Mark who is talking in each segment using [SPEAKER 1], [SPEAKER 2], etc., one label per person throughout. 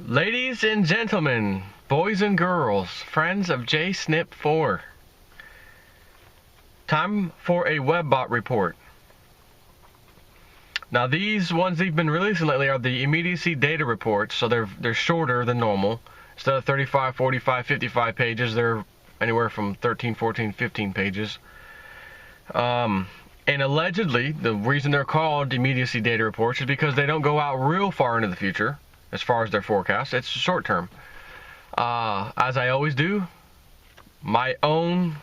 [SPEAKER 1] Ladies and gentlemen, boys and girls, friends of JSNP4, time for a WebBot report. Now these ones they've been releasing lately are the immediacy data reports, so they're shorter than normal. Instead of 35, 45, 55 pages, they're anywhere from 13, 14, 15 pages. And allegedly, the reason they're called immediacy data reports is because they don't go out real far into the future as far as their forecast. It's short term. As I always do, my own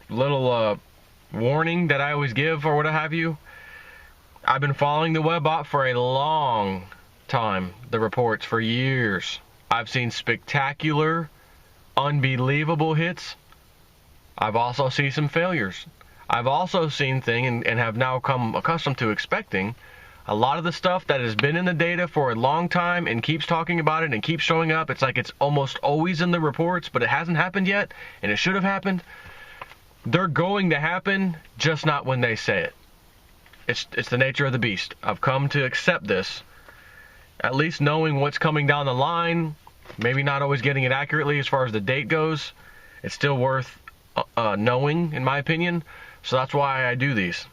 [SPEAKER 1] little warning that I always give or what have you. I've been following the WebBot for a long time, the reports for years. I've seen spectacular, unbelievable hits. I've also seen some failures. I've also seen things and have now come accustomed to expecting a lot of the stuff that has been in the data for a long time and keeps talking about it and keeps showing up. It's like it's almost always in the reports, but it hasn't happened yet, and it should have happened. They're going to happen, just not when they say it. It's the nature of the beast. I've come to accept this. At least knowing what's coming down the line, maybe not always getting it accurately as far as the date goes, it's still worth knowing, in my opinion. So that's why I do these.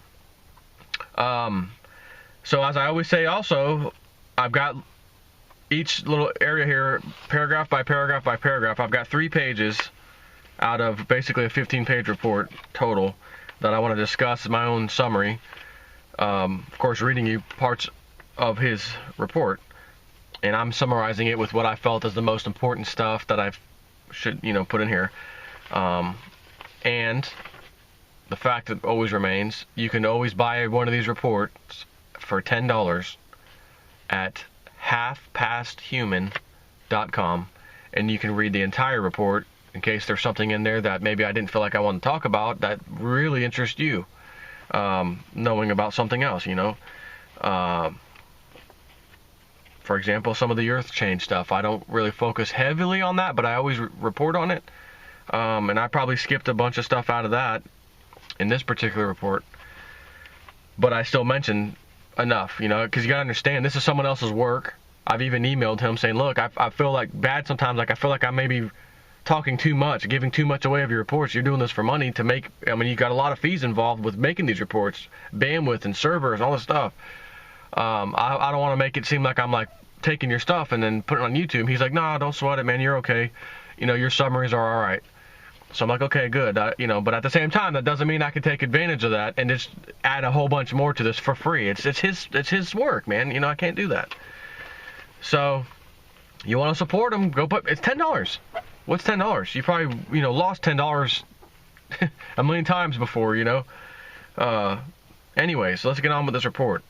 [SPEAKER 1] So as I always say also, I've got each little area here, paragraph by paragraph by paragraph. I've got 3 pages out of basically a 15-page report total that I want to discuss in my own summary. Of course, reading you parts of his report, and I'm summarizing it with what I felt is the most important stuff that I should, put in here. And the fact that always remains, you can always buy one of these reports for $10 at halfpasthuman.com, and you can read the entire report in case there's something in there that maybe I didn't feel like I wanted to talk about that really interests you, knowing about something else, For example, some of the earth change stuff. I don't really focus heavily on that, but I always report on it. And I probably skipped a bunch of stuff out of that in this particular report. But I still mentioned enough, because you got to understand, this is someone else's work. I've even emailed him saying, look, I feel like bad sometimes. Like I feel like I may be talking too much, giving too much away of your reports. You're doing this for money to make, you've got a lot of fees involved with making these reports, bandwidth and servers and all this stuff. I don't want to make it seem like I'm like taking your stuff and then putting it on YouTube. He's like, nah, don't sweat it, man. You're okay. Your summaries are all right. So I'm like, okay, good. But at the same time, that doesn't mean I can take advantage of that and just add a whole bunch more to this for free. It's his work, man. I can't do that. So you want to support him? Go put. It's $10. What's $10? You probably lost $10 a million times before. Anyway, so let's get on with this report.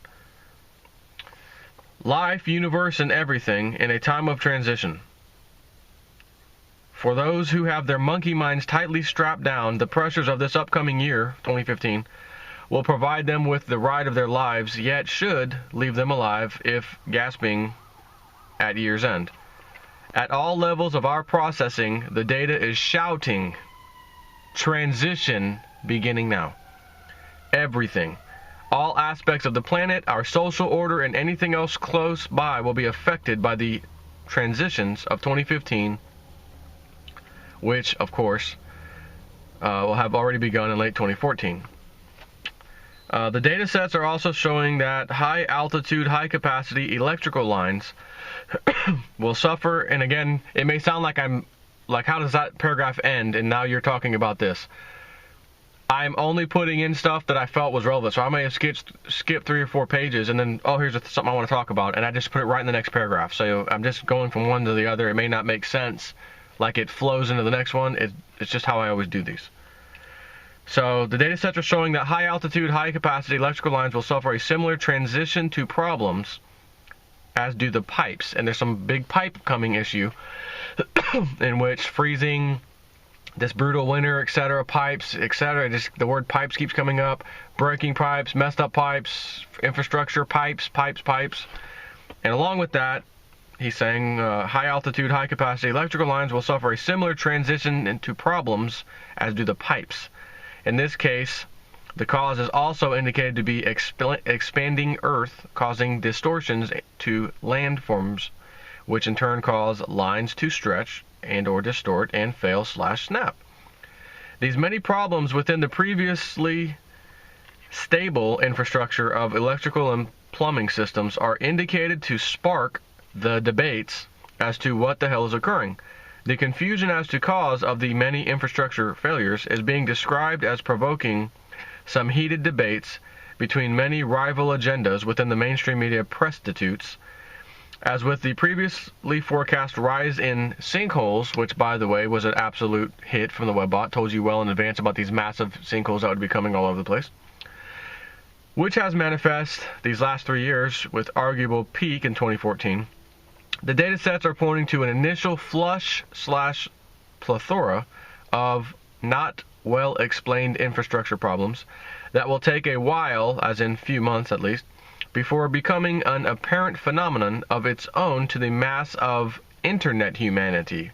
[SPEAKER 1] Life, universe, and everything in a time of transition. For those who have their monkey minds tightly strapped down, the pressures of this upcoming year, 2015, will provide them with the ride of their lives, yet should leave them alive if gasping at year's end. At all levels of our processing, the data is shouting, transition beginning now. Everything. All aspects of the planet, our social order, and anything else close by will be affected by the transitions of 2015, which, of course, will have already begun in late 2014. The data sets are also showing that high-altitude, high-capacity electrical lines will suffer, and again, it may sound like how does that paragraph end, and now you're talking about this. I'm only putting in stuff that I felt was relevant, so I may have skipped 3 or 4 pages, and then, here's something I want to talk about, and I just put it right in the next paragraph. So I'm just going from one to the other. It may not make sense, like it flows into the next one. It's just how I always do these. So the data sets are showing that high-altitude, high-capacity electrical lines will suffer a similar transition to problems as do the pipes. And there's some big pipe coming issue in which freezing, this brutal winter, etc., pipes, etc. Just the word pipes keeps coming up. Breaking pipes, messed up pipes, infrastructure, pipes. And along with that, he's saying high-altitude, high-capacity electrical lines will suffer a similar transition into problems as do the pipes. In this case, the cause is also indicated to be expanding Earth, causing distortions to landforms which in turn cause lines to stretch and or distort and fail/snap. These many problems within the previously stable infrastructure of electrical and plumbing systems are indicated to spark the debates as to what the hell is occurring. The confusion as to cause of the many infrastructure failures is being described as provoking some heated debates between many rival agendas within the mainstream media prostitutes. As with the previously forecast rise in sinkholes, which by the way was an absolute hit from the webbot, told you well in advance about these massive sinkholes that would be coming all over the place, which has manifest these last 3 years with arguable peak in 2014. The data sets are pointing to an initial flush/plethora of not well-explained infrastructure problems that will take a while, as in few months at least, before becoming an apparent phenomenon of its own to the mass of internet humanity.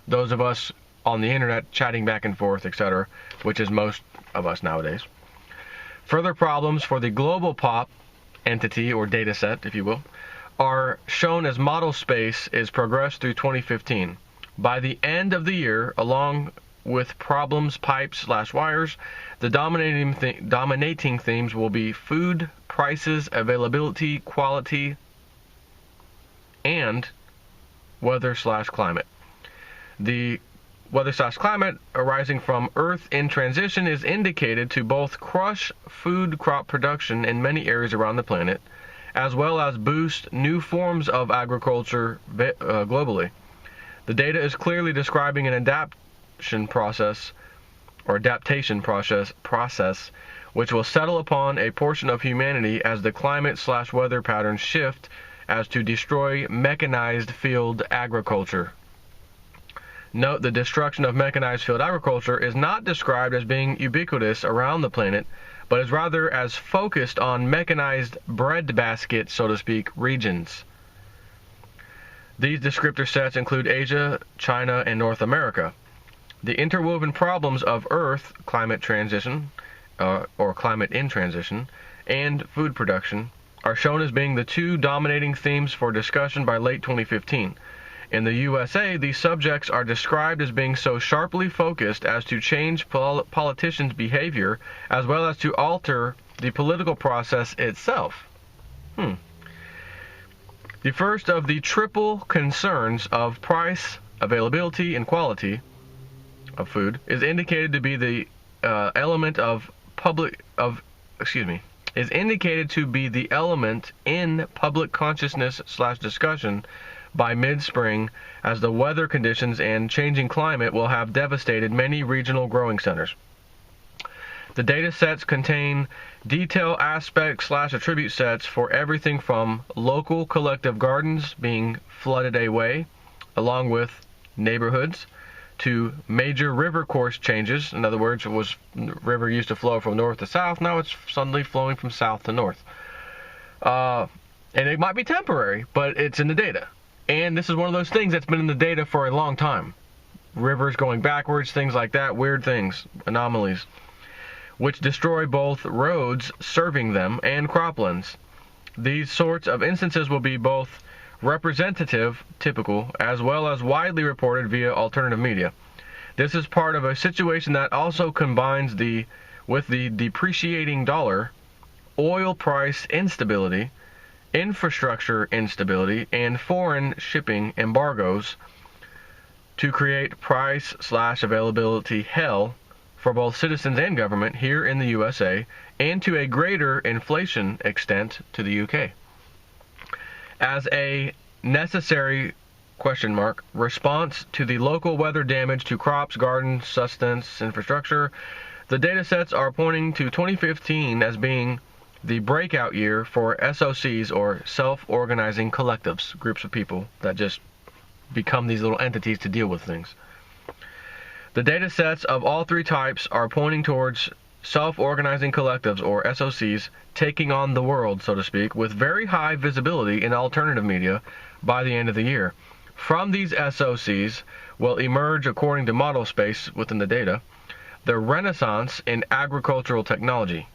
[SPEAKER 1] Those of us on the internet chatting back and forth, etc., which is most of us nowadays. Further problems for the global pop entity or data set, if you will, are shown as model space is progressed through 2015. By the end of the year, along with problems pipes/wires, the dominating themes will be food, prices, availability, quality, and weather/climate. The weather/climate arising from Earth in transition is indicated to both crush food crop production in many areas around the planet, as well as boost new forms of agriculture globally. The data is clearly describing an adaptation process which will settle upon a portion of humanity as the climate/weather patterns shift as to destroy mechanized field agriculture. Note the destruction of mechanized field agriculture is not described as being ubiquitous around the planet, but is rather as focused on mechanized breadbasket, so to speak, regions. These descriptor sets include Asia, China, and North America. The interwoven problems of Earth climate transition, or climate in transition, and food production are shown as being the two dominating themes for discussion by late 2015. In the USA, these subjects are described as being so sharply focused as to change politicians' behavior as well as to alter the political process itself. The first of the triple concerns of price, availability, and quality of food is indicated to be the element in public consciousness/discussion by mid-spring, as the weather conditions and changing climate will have devastated many regional growing centers. The data sets contain detail aspect/attribute sets for everything from local collective gardens being flooded away, along with neighborhoods, to major river course changes. In other words, river used to flow from north to south, now it's suddenly flowing from south to north. And it might be temporary, but it's in the data. And this is one of those things that's been in the data for a long time. Rivers going backwards, things like that, weird things, anomalies, which destroy both roads serving them and croplands. These sorts of instances will be both representative, typical, as well as widely reported via alternative media. This is part of a situation that also combines with the depreciating dollar, oil price instability, infrastructure instability, and foreign shipping embargoes to create price/availability hell for both citizens and government here in the USA, and to a greater inflation extent to the UK. As a necessary response to the local weather damage to crops, gardens, sustenance, infrastructure, the data sets are pointing to 2015 as being the breakout year for SOCs, or self-organizing collectives, groups of people that just become these little entities to deal with things. The data sets of all three types are pointing towards self-organizing collectives, or SOCs, taking on the world, so to speak, with very high visibility in alternative media by the end of the year. From these SOCs will emerge, according to model space within the data, the renaissance in agricultural technology.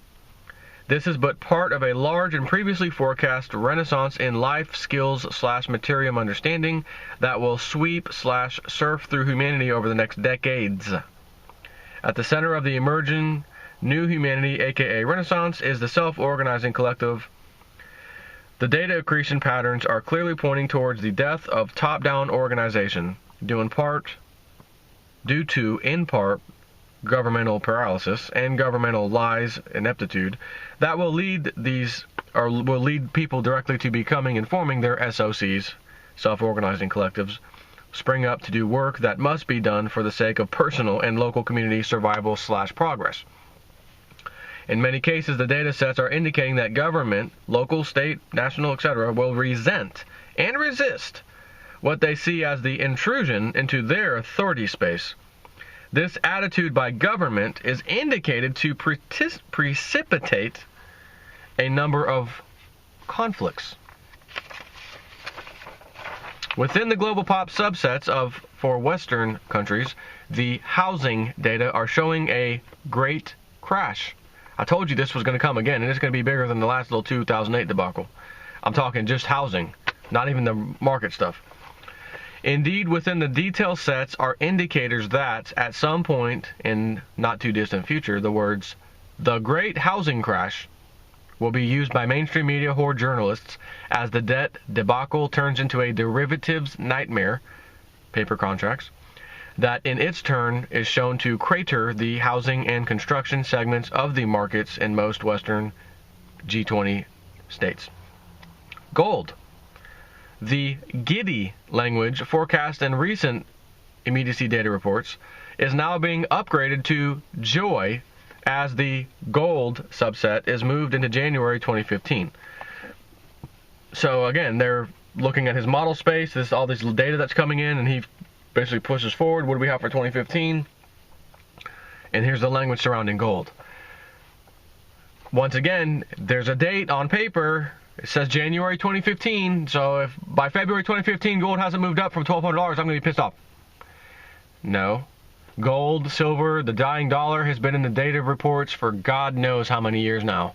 [SPEAKER 1] This is but part of a large and previously forecast renaissance in life skills/materium understanding that will sweep/surf through humanity over the next decades. At the center of the emerging new humanity, aka Renaissance, is the self-organizing collective. The data accretion patterns are clearly pointing towards the death of top-down organization, due to, in part, governmental paralysis and governmental lies, ineptitude, that will lead people directly to becoming and forming their SOCs, self-organizing collectives, spring up to do work that must be done for the sake of personal and local community survival/progress. In many cases, the data sets are indicating that government, local, state, national, etc., will resent and resist what they see as the intrusion into their authority space. This attitude by government is indicated to precipitate a number of conflicts. Within the global pop subsets for Western countries, the housing data are showing a great crash. I told you this was going to come again, and it's going to be bigger than the last little 2008 debacle. I'm talking just housing, not even the market stuff. Indeed, within the detail sets are indicators that, at some point in not too distant future, the words, "the great housing crash," will be used by mainstream media or journalists as the debt debacle turns into a derivatives nightmare, paper contracts, that in its turn is shown to crater the housing and construction segments of the markets in most Western G20 states. Gold. The giddy language forecast in recent immediacy data reports is now being upgraded to joy as the gold subset is moved into January 2015. So again, they're looking at his model space, all this data that's coming in, and he basically pushes forward. What do we have for 2015? And here's the language surrounding gold. Once again, there's a date on paper. It says January 2015, so if by February 2015 gold hasn't moved up from $1,200, I'm going to be pissed off. No. Gold, silver, the dying dollar has been in the data reports for God knows how many years now.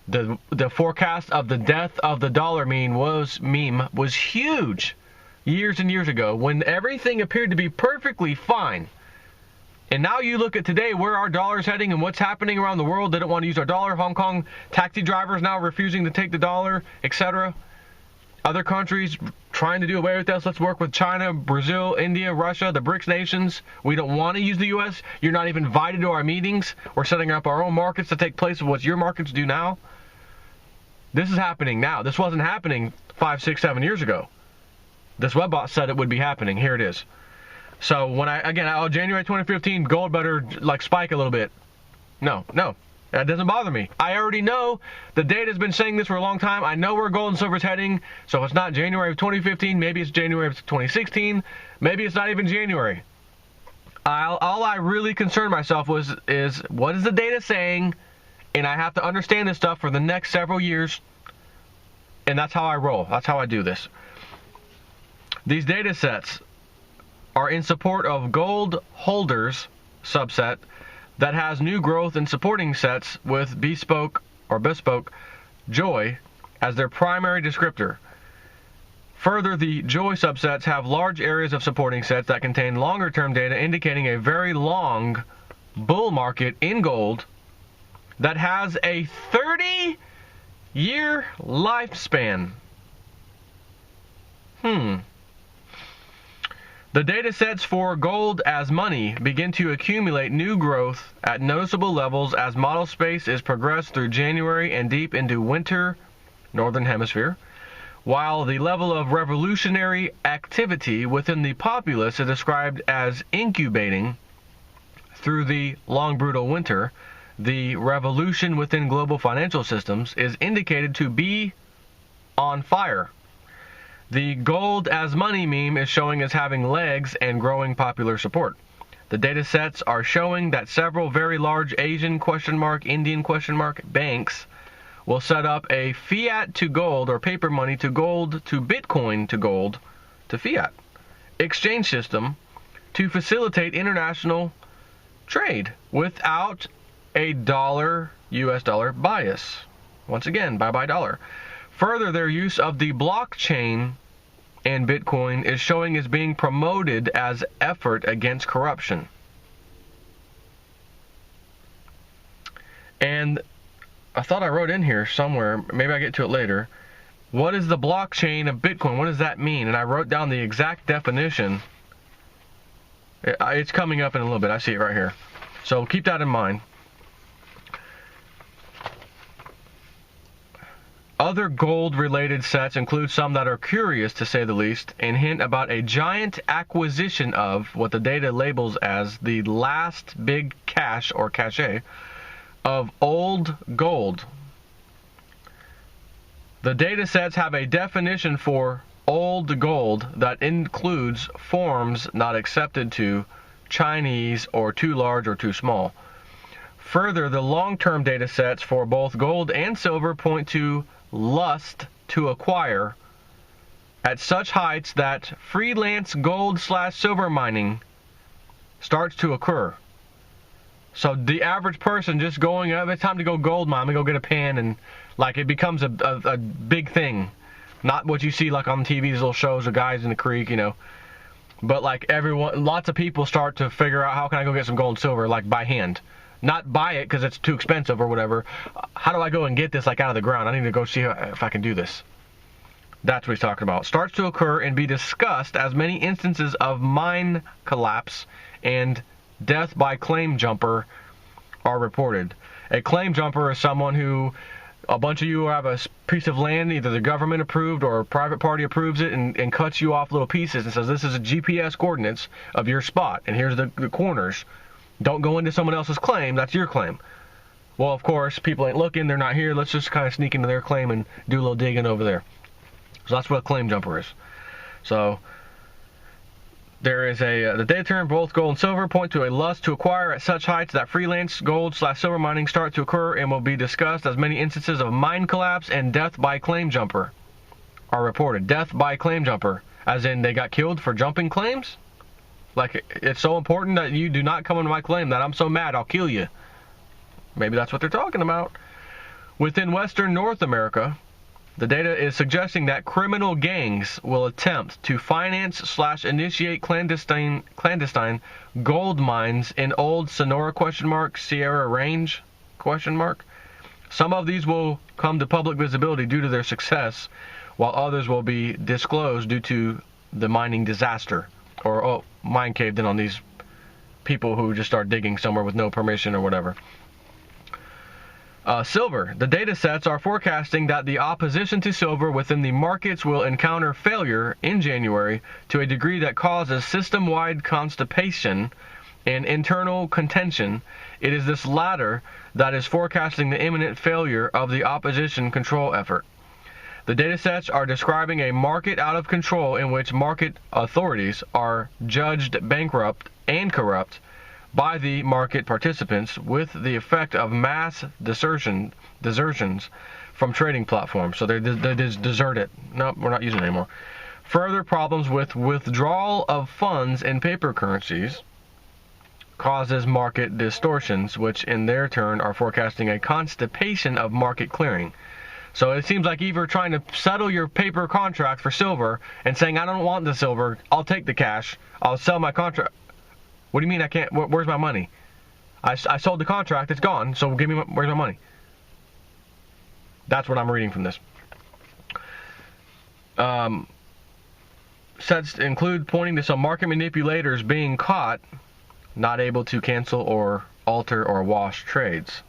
[SPEAKER 1] The forecast of the death of the dollar meme was huge years and years ago when everything appeared to be perfectly fine. And now you look at today where our dollar's heading and what's happening around the world. They don't want to use our dollar. Hong Kong taxi drivers now refusing to take the dollar, etc. Other countries trying to do away with us. Let's work with China, Brazil, India, Russia, the BRICS nations. We don't want to use the U.S. You're not even invited to our meetings. We're setting up our own markets to take place of what your markets do now. This is happening now. This wasn't happening 5, 6, 7 years ago. This webbot said it would be happening. Here it is. So when January 2015, gold better spike a little bit. No, that doesn't bother me. I already know the data's been saying this for a long time. I know where gold and silver's heading. So if it's not January of 2015, maybe it's January of 2016. Maybe it's not even January. All I really concerned myself is what is the data saying, and I have to understand this stuff for the next several years. And that's how I roll. That's how I do this. These data sets are in support of gold holders subset that has new growth in supporting sets with bespoke joy as their primary descriptor. Further, the joy subsets have large areas of supporting sets that contain longer term data indicating a very long bull market in gold that has a 30-year lifespan. The data sets for gold as money begin to accumulate new growth at noticeable levels as model space is progressed through January and deep into winter, northern hemisphere, while the level of revolutionary activity within the populace is described as incubating through the long brutal winter. The revolution within global financial systems is indicated to be on fire. The gold as money meme is showing as having legs and growing popular support. The data sets are showing that several very large Asian Indian banks will set up a fiat to gold or paper money to gold to Bitcoin to gold to fiat exchange system to facilitate international trade without a dollar US dollar bias. Once again, bye-bye dollar. Further, their use of the blockchain and Bitcoin is showing as being promoted as effort against corruption. And I thought I wrote in here somewhere, maybe I get to it later, what is the blockchain of Bitcoin? What does that mean? And I wrote down the exact definition. It's coming up in a little bit. I see it right here. So keep that in mind. Other gold-related sets include some that are curious, to say the least, and hint about a giant acquisition of what the data labels as the last big cache or cache of old gold. The data sets have a definition for old gold that includes forms not accepted to Chinese or too large or too small. Further, the long-term data sets for both gold and silver point to lust to acquire at such heights that freelance gold/silver mining starts to occur. So the average person just going up, it's time to go gold mine, I'm gonna go get a pan, and like it becomes a big thing. Not what you see like on TV, these little shows of guys in the creek, you know. But like everyone, lots of people start to figure out, how can I go get some gold and silver, like by hand. Not buy it because it's too expensive or whatever. How do I go and get this like out of the ground? I need to go see if I can do this. That's what he's talking about. Starts to occur and be discussed as many instances of mine collapse and death by claim jumper are reported. A claim jumper is someone who, a bunch of you have a piece of land, either the government approved or a private party approves it, and cuts you off little pieces and says, this is a GPS coordinates of your spot, and here's the corners. Don't go into someone else's claim, that's your claim. Well, of course, people ain't looking, they're not here, let's just kind of sneak into their claim and do a little digging over there. So that's what a claim jumper is. So there is the data term, both gold and silver, point to a lust to acquire at such heights that freelance gold/silver mining start to occur and will be discussed as many instances of mine collapse and death by claim jumper are reported. Death by claim jumper, as in they got killed for jumping claims? Like, it's so important that you do not come into my claim that I'm so mad I'll kill you. Maybe that's what they're talking about. Within Western North America, the data is suggesting that criminal gangs will attempt to finance/initiate clandestine gold mines in old Sonora ? Sierra Range ? Some of these will come to public visibility due to their success, while others will be disclosed due to the mining disaster. Or, mine caved in on these people who just start digging somewhere with no permission or whatever. Silver. The data sets are forecasting that the opposition to silver within the markets will encounter failure in January to a degree that causes system-wide constipation and internal contention. It is this latter that is forecasting the imminent failure of the opposition control effort. The data sets are describing a market out of control in which market authorities are judged bankrupt and corrupt by the market participants, with the effect of mass desertions from trading platforms. So they just desert it. No, we're not using it anymore. Further problems with withdrawal of funds in paper currencies causes market distortions, which in their turn are forecasting a constipation of market clearing. So it seems like either trying to settle your paper contract for silver and saying, I don't want the silver, I'll take the cash, I'll sell my contract. What do you mean I can't? Where's my money? I sold the contract, it's gone, so give me, where's my money? That's what I'm reading from this. Sets include pointing to some market manipulators being caught, not able to cancel or alter or wash trades.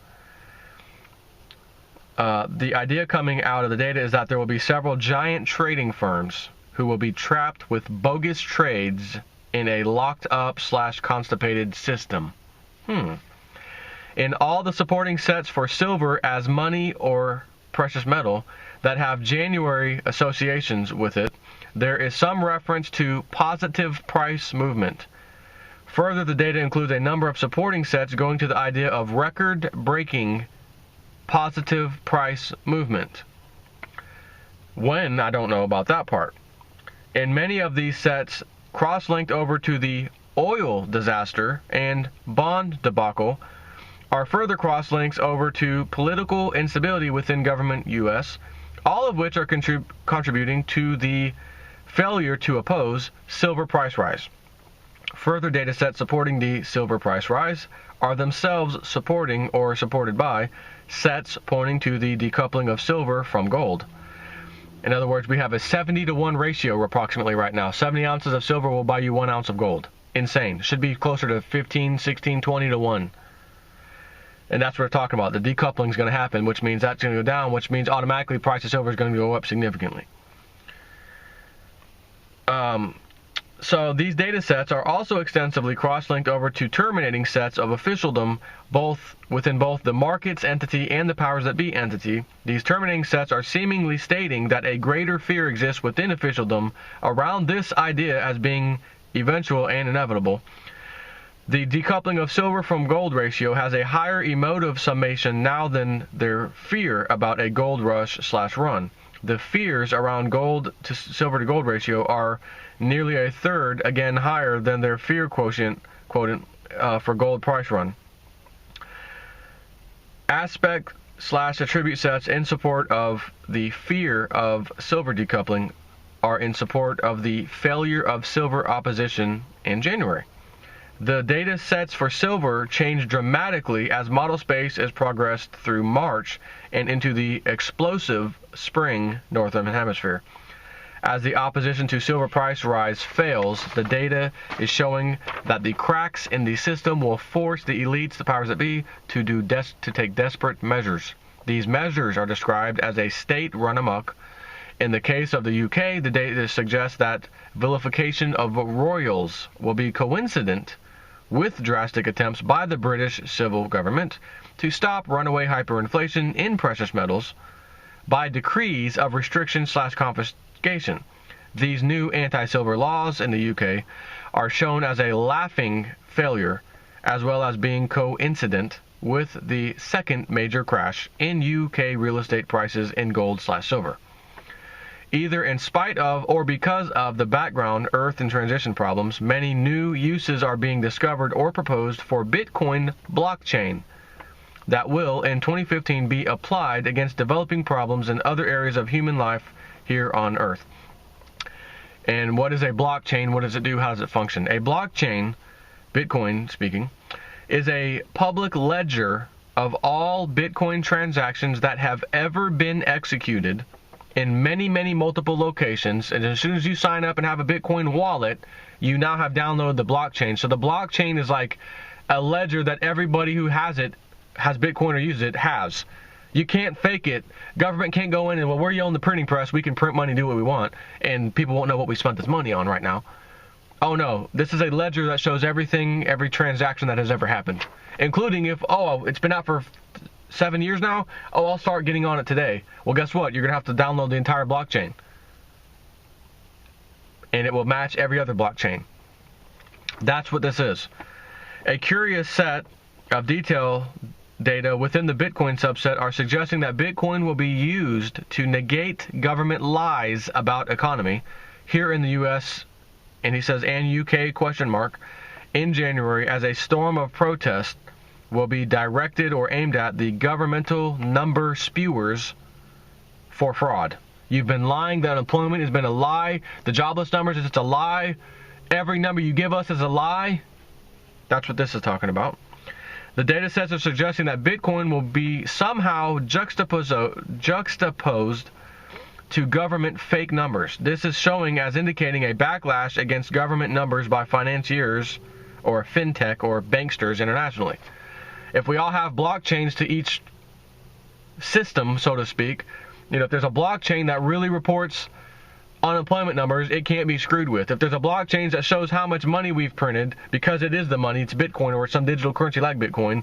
[SPEAKER 1] The idea coming out of the data is that there will be several giant trading firms who will be trapped with bogus trades in a locked up / constipated system. In all the supporting sets for silver as money or precious metal that have January associations with it, there is some reference to positive price movement. Further, the data includes a number of supporting sets going to the idea of record-breaking positive price movement. When? I don't know about that part. In many of these sets, cross-linked over to the oil disaster and bond debacle, are further cross-links over to political instability within government U.S., all of which are contributing to the failure to oppose silver price rise. Further data sets supporting the silver price rise are themselves supporting or supported by sets pointing to the decoupling of silver from gold. In other words, we have a 70-to-1 ratio approximately right now. 70 ounces of silver will buy you 1 ounce of gold. Insane. Should be closer to 15, 16, 20 to 1. And that's what we're talking about. The decoupling is going to happen, which means that's going to go down, which means automatically price of silver is going to go up significantly. So these data sets are also extensively cross-linked over to terminating sets of officialdom within both the markets entity and the powers that be entity. These terminating sets are seemingly stating that a greater fear exists within officialdom around this idea as being eventual and inevitable. The decoupling of silver from gold ratio has a higher emotive summation now than their fear about a gold rush/run. The fears around gold to silver to gold ratio are nearly a third, again higher than their fear quotient for gold price run. Aspect/attribute sets in support of the fear of silver decoupling are in support of the failure of silver opposition in January. The data sets for silver changed dramatically as model space is progressed through March and into the explosive spring Northern Hemisphere. As the opposition to silver price rise fails, the data is showing that the cracks in the system will force the elites, the powers that be, to take desperate measures. These measures are described as a state run amok. In the case of the UK, the data suggests that vilification of royals will be coincident with drastic attempts by the British civil government to stop runaway hyperinflation in precious metals by decrees of restriction/confiscation. These new anti-silver laws in the UK are shown as a laughing failure, as well as being coincident with the second major crash in UK real estate prices in gold/silver. Either in spite of or because of the background earth and transition problems, many new uses are being discovered or proposed for Bitcoin blockchain that will, in 2015, be applied against developing problems in other areas of human life here on Earth. And what is a blockchain? What does it do? How does it function? A blockchain, Bitcoin speaking, is a public ledger of all Bitcoin transactions that have ever been executed in many, many multiple locations. And as soon as you sign up and have a Bitcoin wallet, you now have downloaded the blockchain. So the blockchain is like a ledger that everybody who has it, has Bitcoin or uses it, has. You can't fake it. Government can't go in and, well, we own the printing press, we can print money, do what we want, and people won't know what we spent this money on right now. Oh no, this is a ledger that shows everything, every transaction that has ever happened, including if, oh, it's been out for 7 years now, oh, I'll start getting on it today. Well, guess what? You're going to have to download the entire blockchain. And it will match every other blockchain. That's what this is. A curious set of detail data within the Bitcoin subset are suggesting that Bitcoin will be used to negate government lies about economy here in the U.S., and he says, and UK, in January, as a storm of protest will be directed or aimed at the governmental number spewers for fraud. You've been lying. The unemployment has been a lie. The jobless numbers is just a lie. Every number you give us is a lie. That's what this is talking about. The data sets are suggesting that Bitcoin will be somehow juxtaposed to government fake numbers. This is showing as indicating a backlash against government numbers by financiers or fintech or banksters internationally. If we all have blockchains to each system, so to speak, if there's a blockchain that really reports unemployment numbers, it can't be screwed with. If there's a blockchain that shows how much money we've printed, because it is the money, it's Bitcoin or some digital currency like Bitcoin,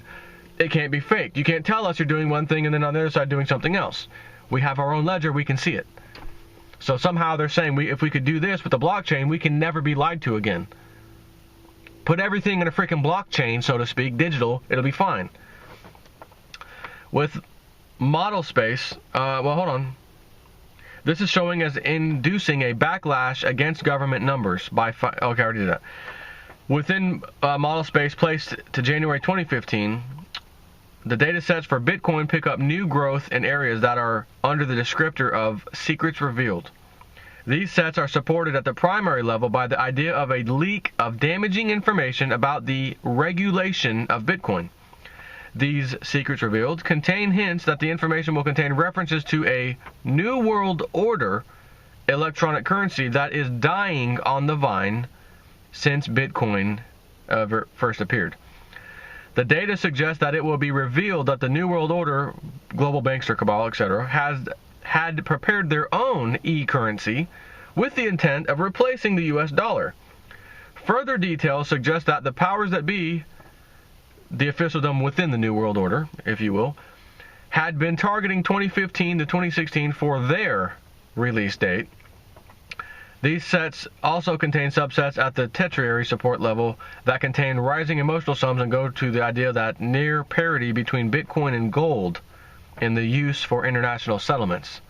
[SPEAKER 1] it can't be faked. You can't tell us you're doing one thing and then on the other side doing something else. We have our own ledger, we can see it. So somehow they're saying if we could do this with the blockchain, we can never be lied to again. Put everything in a freaking blockchain, so to speak, digital, it'll be fine. With model space, well, hold on. This is showing as inducing a backlash against government numbers by, okay, I already did that. Within model space placed to January 2015, The data sets for Bitcoin pick up new growth in areas that are under the descriptor of secrets revealed. These sets are supported at the primary level by the idea of a leak of damaging information about the regulation of Bitcoin. These secrets revealed contain hints that the information will contain references to a New World Order electronic currency that is dying on the vine since Bitcoin first appeared. The data suggests that it will be revealed that the New World Order, global bankster cabal, etc., had prepared their own e-currency with the intent of replacing the US dollar. Further details suggest that the powers that be, the officialdom within the New World Order, if you will, had been targeting 2015 to 2016 for their release date. These sets also contain subsets at the tertiary support level that contain rising emotional sums and go to the idea that near parity between Bitcoin and gold in the use for international settlements.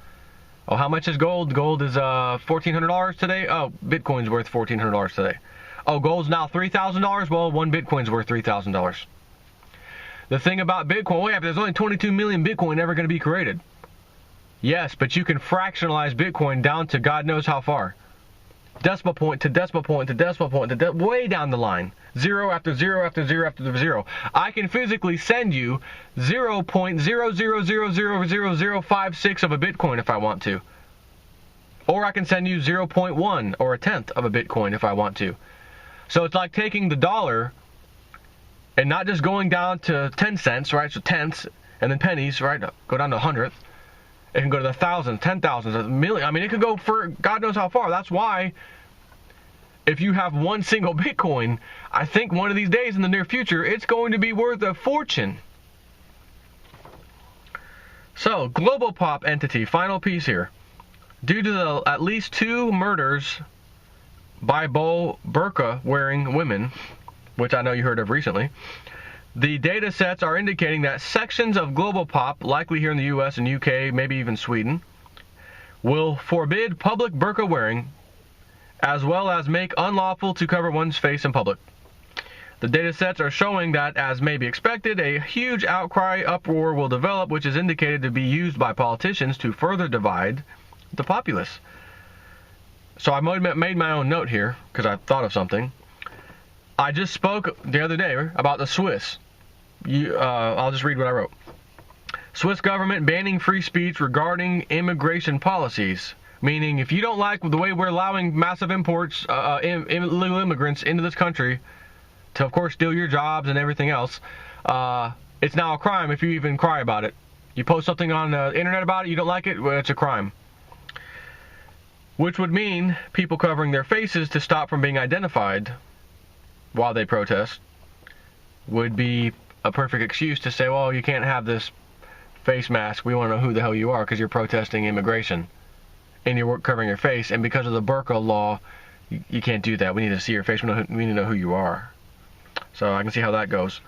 [SPEAKER 1] Oh, how much is gold? Gold is $1,400 today. Oh, Bitcoin's worth $1,400 today. Oh, gold's now $3,000. Well, one Bitcoin's worth $3,000. The thing about Bitcoin, well, yeah, but there's only 22 million Bitcoin ever going to be created. Yes, but you can fractionalize Bitcoin down to God knows how far. Decimal point to decimal point to decimal point to way down the line. Zero after zero after zero after zero. I can physically send you 0.000000056 of a Bitcoin if I want to. Or I can send you 0.1 or a tenth of a Bitcoin if I want to. So it's like taking the dollar and not just going down to 10 cents, right? So tenths and then pennies, right? Go down to 100th. It can go to the thousands, 10,000s, a million. I mean, it could go for God knows how far. That's why if you have one single Bitcoin, I think one of these days in the near future, it's going to be worth a fortune. So, global pop entity, final piece here. Due to at least 2 murders by burqa-wearing women, which I know you heard of recently, the data sets are indicating that sections of global pop, likely here in the US and UK, maybe even Sweden, will forbid public burqa wearing, as well as make unlawful to cover one's face in public. The data sets are showing that, as may be expected, a huge outcry uproar will develop, which is indicated to be used by politicians to further divide the populace. So I made my own note here, because I thought of something. I just spoke the other day about the Swiss. I'll just read what I wrote. Swiss government banning free speech regarding immigration policies. Meaning, if you don't like the way we're allowing massive imports, illegal immigrants into this country to, of course, steal your jobs and everything else, it's now a crime if you even cry about it. You post something on the internet about it, you don't like it, well, it's a crime. Which would mean people covering their faces to stop from being identified while they protest would be a perfect excuse to say, well, you can't have this face mask. We want to know who the hell you are because you're protesting immigration and you're covering your face. And because of the burqa law, you can't do that. We need to see your face. We need to know who you are. So I can see how that goes.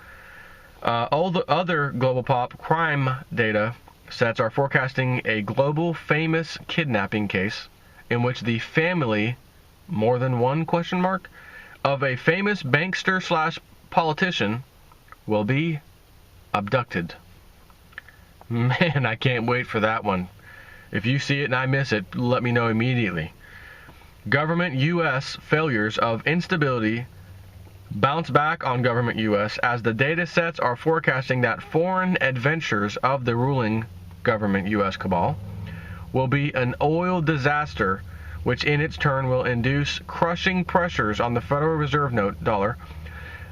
[SPEAKER 1] All the other global pop crime data sets are forecasting a global famous kidnapping case in which the family, more than one question mark, of a famous bankster / politician will be abducted. Man, I can't wait for that one. If you see it and I miss it, let me know immediately. Government U.S. failures of instability bounce back on government U.S. as the data sets are forecasting that foreign adventures of the ruling government U.S. cabal will be an oil disaster, which in its turn will induce crushing pressures on the Federal Reserve dollar.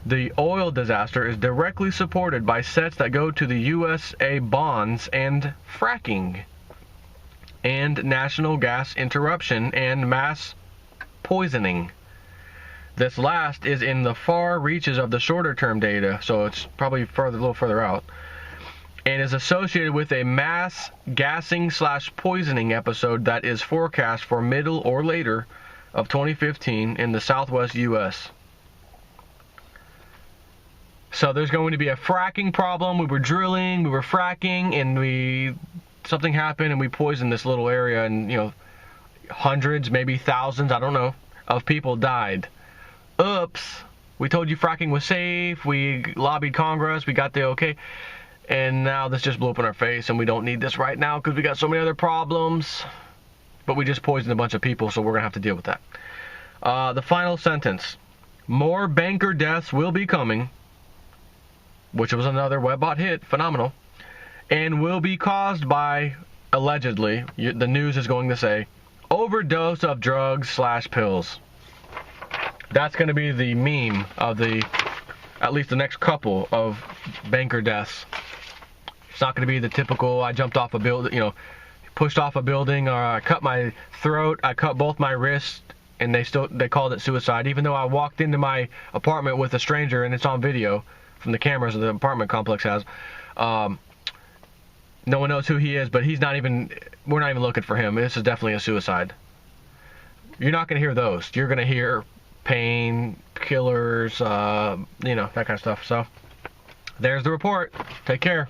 [SPEAKER 1] The oil disaster is directly supported by sets that go to the USA bonds and fracking and national gas interruption and mass poisoning. This last is in the far reaches of the shorter term data, so it's probably a little further out, and is associated with a mass gassing / poisoning episode that is forecast for middle or later of 2015 in the southwest U.S. So there's going to be a fracking problem. We were drilling, we were fracking, and something happened and we poisoned this little area, and hundreds, maybe thousands, I don't know, of people died. Oops, we told you fracking was safe, we lobbied Congress, we got the okay. And now this just blew up in our face, and we don't need this right now because we got so many other problems. But we just poisoned a bunch of people, so we're going to have to deal with that. The final sentence. More banker deaths will be coming, which was another Webbot hit, phenomenal, and will be caused by, allegedly, the news is going to say, overdose of drugs / pills. That's going to be the meme of at least the next couple of banker deaths. It's not going to be the typical, I jumped off a building, pushed off a building, or I cut my throat, I cut both my wrists, and they called it suicide, even though I walked into my apartment with a stranger, and it's on video from the cameras that the apartment complex has. No one knows who he is, but we're not even looking for him. This is definitely a suicide. You're not going to hear those. You're going to hear pain, killers, that kind of stuff. So, there's the report. Take care.